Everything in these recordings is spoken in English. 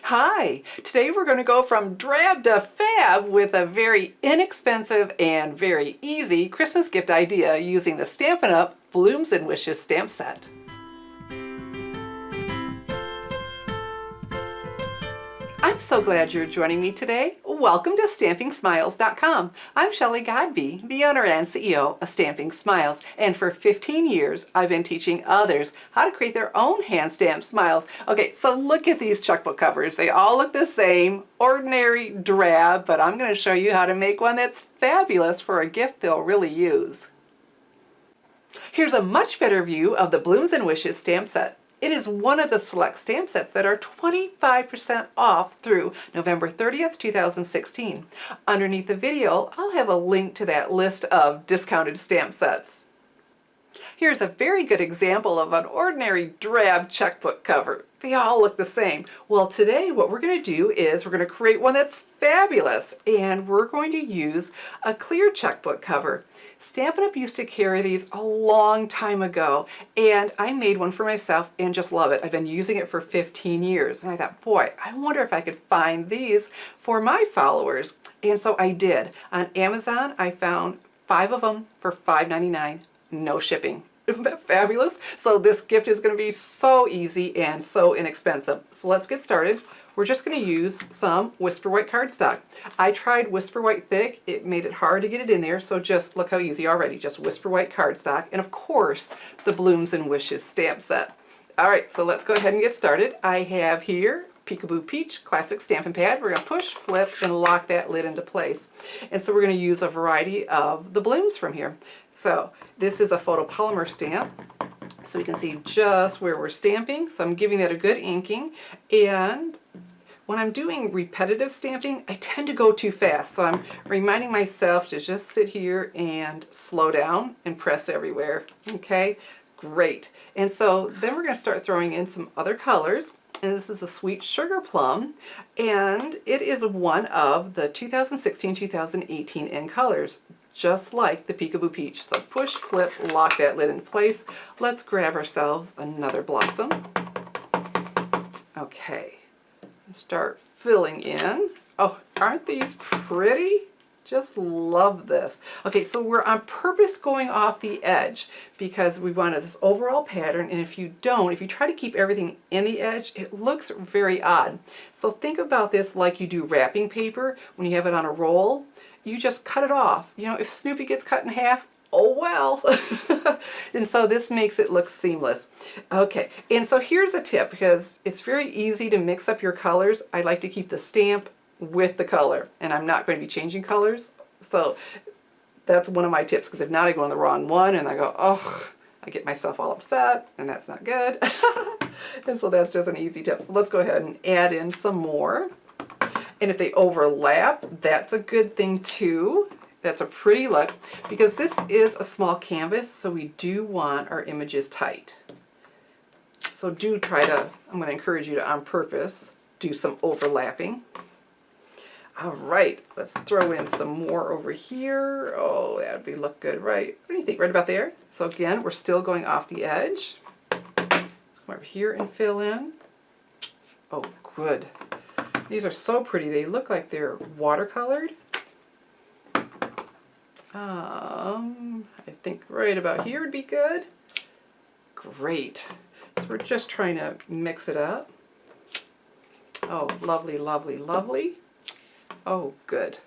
Hi! Today we're going to go from drab to fab with a very inexpensive and very easy Christmas gift idea using the Stampin' Up! Blooms and Wishes stamp set. I'm so glad you're joining me today. Welcome to StampingSmiles.com. I'm Shelley Godbee, the owner and CEO of Stamping Smiles, and for 15 years I've been teaching others how to create their own hand-stamped smiles. Okay, so look at these checkbook covers. They all look the same, ordinary, drab, but I'm going to show you how to make one that's fabulous for a gift they'll really use. Here's a much better view of the Blooms and Wishes stamp set. It is one of the select stamp sets that are 25% off through November 30th, 2016. Underneath the video, I'll have a link to that list of discounted stamp sets. Here's a very good example of an ordinary drab checkbook cover. They all look the same. Well, today what we're going to do is we're going to create one that's fabulous, and we're going to use a clear checkbook cover. Stampin' Up! Used to carry these a long time ago, and I made one for myself and just love it. I've been using it for 15 years, and I thought, boy, I wonder if I could find these for my followers. And so I did. On Amazon, I found 5 of them for $5.99, no shipping. Isn't that fabulous? So this gift is going to be so easy and so inexpensive. So let's get started. We're just going to use some Whisper White cardstock. I tried Whisper White Thick. It made it hard to get it in there, so just look how easy already. Just Whisper White cardstock, and of course, the Blooms and Wishes stamp set. All right, so let's go ahead and get started. I have here Peekaboo Peach Classic Stampin' Pad. We're going to push, flip, and lock that lid into place. And so we're going to use a variety of the blooms from here. So this is a photopolymer stamp, so we can see just where we're stamping. So I'm giving that a good inking, and when I'm doing repetitive stamping, I tend to go too fast. So I'm reminding myself to just sit here and slow down and press everywhere. Okay, great. And so then we're going to start throwing in some other colors. And this is a sweet Sugarplum, and it is one of the 2016-2018 in colors, just like the Peekaboo Peach. So push, flip, lock that lid into place. Let's grab ourselves another blossom. Okay, and start filling in. Oh, aren't these pretty? Just love this. Okay, so we're on purpose going off the edge because we wanted this overall pattern, and if you try to keep everything in the edge, it looks very odd. So think about this like you do wrapping paper. When you have it on a roll, you just cut it off. You know, if Snoopy gets cut in half, oh well. And so this makes it look seamless. Okay, and so here's a tip, because it's very easy to mix up your colors. I like to keep the stamp with the color, and I'm not going to be changing colors. So that's one of my tips, because if not, I go on the wrong one and I go, oh, I get myself all upset, and that's not good. And so that's just an easy tip. So let's go ahead and add in some more. And if they overlap, that's a good thing too. That's a pretty look, because this is a small canvas, so we do want our images tight. So do try to, I'm going to encourage you to, on purpose, do some overlapping. All right, let's throw in some more over here. Oh, that would look good, right? What do you think? Right about there? So again, we're still going off the edge. Let's come over here and fill in. Oh, good. These are so pretty. They look like they're watercolored. I think right about here would be good. Great. So we're just trying to mix it up. Oh, lovely, lovely, lovely. Oh, good.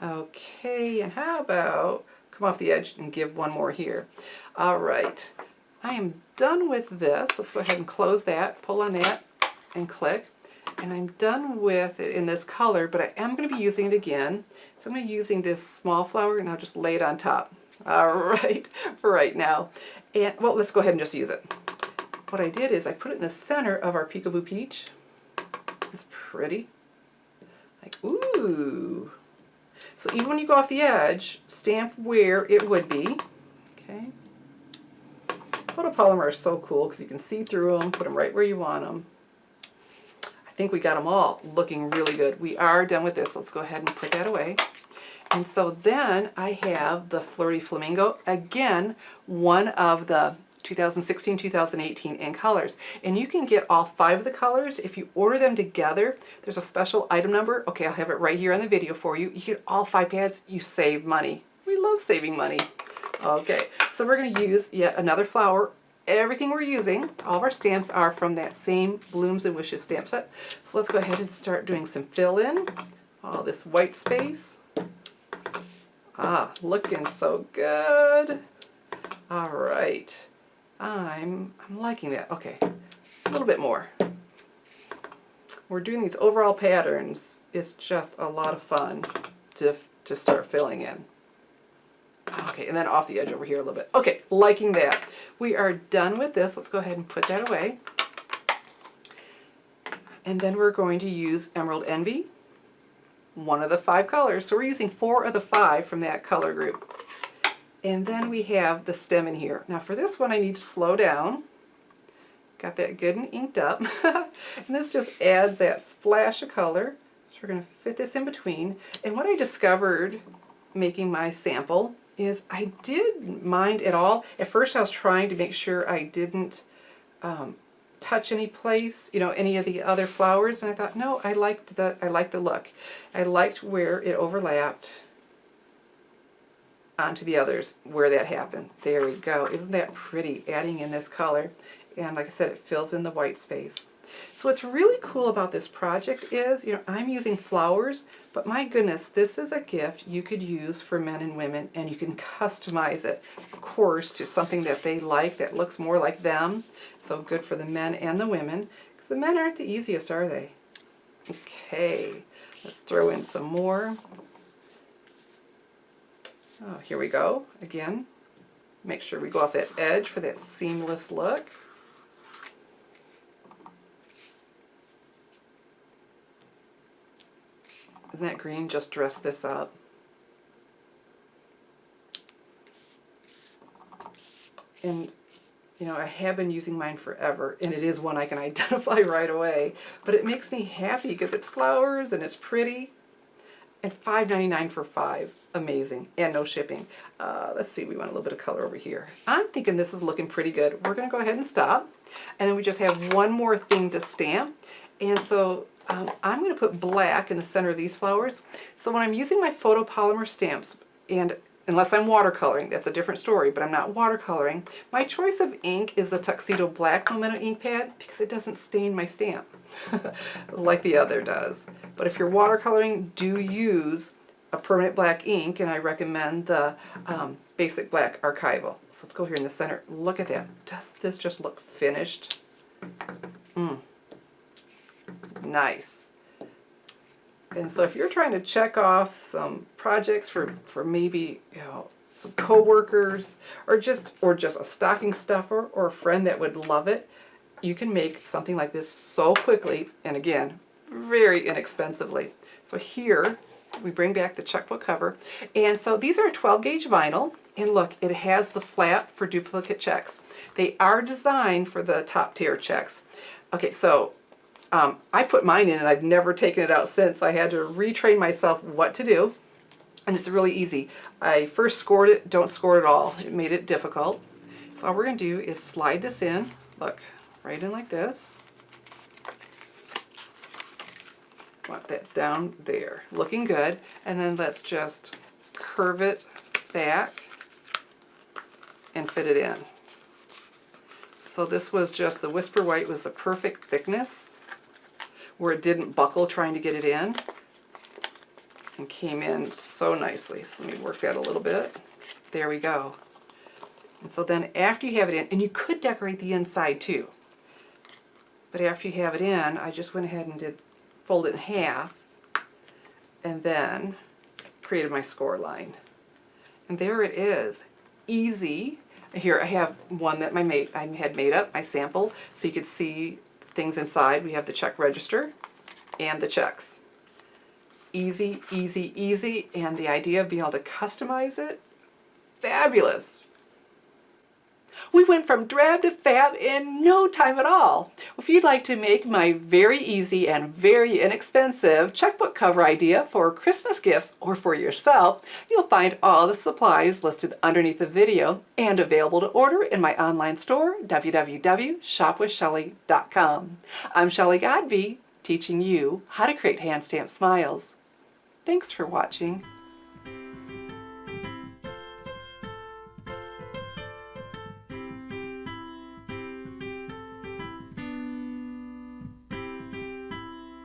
Okay, and how about come off the edge and give one more here. All right, I am done with this. Let's go ahead and close that, pull on that, and click. And I'm done with it in this color, but I am going to be using it again. So I'm going to be using this small flower, and I'll just lay it on top. All right, for right now. And well, let's go ahead and just use it. What I did is I put it in the center of our Peekaboo Peach. It's pretty. Like, ooh. So even when you go off the edge, stamp where it would be. Okay. Photopolymer are so cool because you can see through them, put them right where you want them. I think we got them all looking really good. We are done with this. Let's go ahead and put that away. And so then I have the Flirty Flamingo. Again, one of the 2016, 2018 in colors. And you can get all 5 of the colors. If you order them together, there's a special item number. Okay, I'll have it right here on the video for you. You get all 5 pads, you save money. We love saving money. Okay, so we're going to use yet another flower. Everything we're using, all of our stamps are from that same Blooms and Wishes stamp set. So let's go ahead and start doing some fill in. All this white space. Ah, looking so good. All right. I'm liking that. Okay, a little bit more. We're doing these overall patterns. It's just a lot of fun to start filling in. Okay, and then off the edge over here a little bit. Okay, liking that. We are done with this. Let's go ahead and put that away. And then we're going to use Emerald Envy, one of the 5 colors. So we're using 4 of the 5 from that color group. And then we have the stem in here. Now for this one I need to slow down. Got that good and inked up. And this just adds that splash of color. So we're going to fit this in between. And what I discovered making my sample is I didn't mind at all. At first I was trying to make sure I didn't touch any place, you know, any of the other flowers, and I thought, no, I liked the look. I liked where it overlapped onto the others, where that happened. There we go. Isn't that pretty? Adding in this color, and like I said, it fills in the white space. So what's really cool about this project is, you know, I'm using flowers, but my goodness, this is a gift you could use for men and women, and you can customize it, of course, to something that they like, that looks more like them. So good for the men and the women, because the men aren't the easiest, are they? Okay, let's throw in some more. Oh, here we go. Again, make sure we go off that edge for that seamless look. Isn't that green just dress this up? And, you know, I have been using mine forever, and it is one I can identify right away. But it makes me happy because it's flowers and it's pretty. And $5.99 for 5. Amazing. And no shipping. Let's see, we want a little bit of color over here. I'm thinking this is looking pretty good. We're going to go ahead and stop. And then we just have one more thing to stamp. And so I'm going to put black in the center of these flowers. So when I'm using my photopolymer stamps, and unless I'm watercoloring, that's a different story, but I'm not watercoloring, my choice of ink is the Tuxedo Black Memento ink pad because it doesn't stain my stamp like the other does. But if you're watercoloring, do use a permanent black ink, and I recommend the Basic Black Archival. So let's go here in the center. Look at that. Does this just look finished? Nice. And so if you're trying to check off some projects for maybe, you know, some co-workers, or just a stocking stuffer or a friend that would love it, you can make something like this so quickly, and again, very inexpensively. So here we bring back the checkbook cover, and so these are 12 gauge vinyl, and look, it has the flap for duplicate checks. They are designed for the top tier checks. Okay, so I put mine in and I've never taken it out since. I had to retrain myself what to do, and it's really easy. I first scored it, don't score it at all. It made it difficult. So all we're going to do is slide this in, look, right in like this. Want that down there, looking good. And then let's just curve it back and fit it in. So this was just, the Whisper White was the perfect thickness, where it didn't buckle trying to get it in, and came in so nicely. So let me work that a little bit. There we go. And so then after you have it in, and you could decorate the inside too, but after you have it in, I just went ahead and did fold it in half, and then created my score line. And there it is. Easy. Here I have one that I had made up, my sample, so you could see things inside. We have the check register and the checks. Easy, easy, easy, and the idea of being able to customize it, fabulous. We went from drab to fab in no time at all. If you'd like to make my very easy and very inexpensive checkbook cover idea for Christmas gifts or for yourself, you'll find all the supplies listed underneath the video and available to order in my online store, www.shopwithshelly.com. I'm Shelley Godby, teaching you how to create hand stamped smiles. Thanks for watching.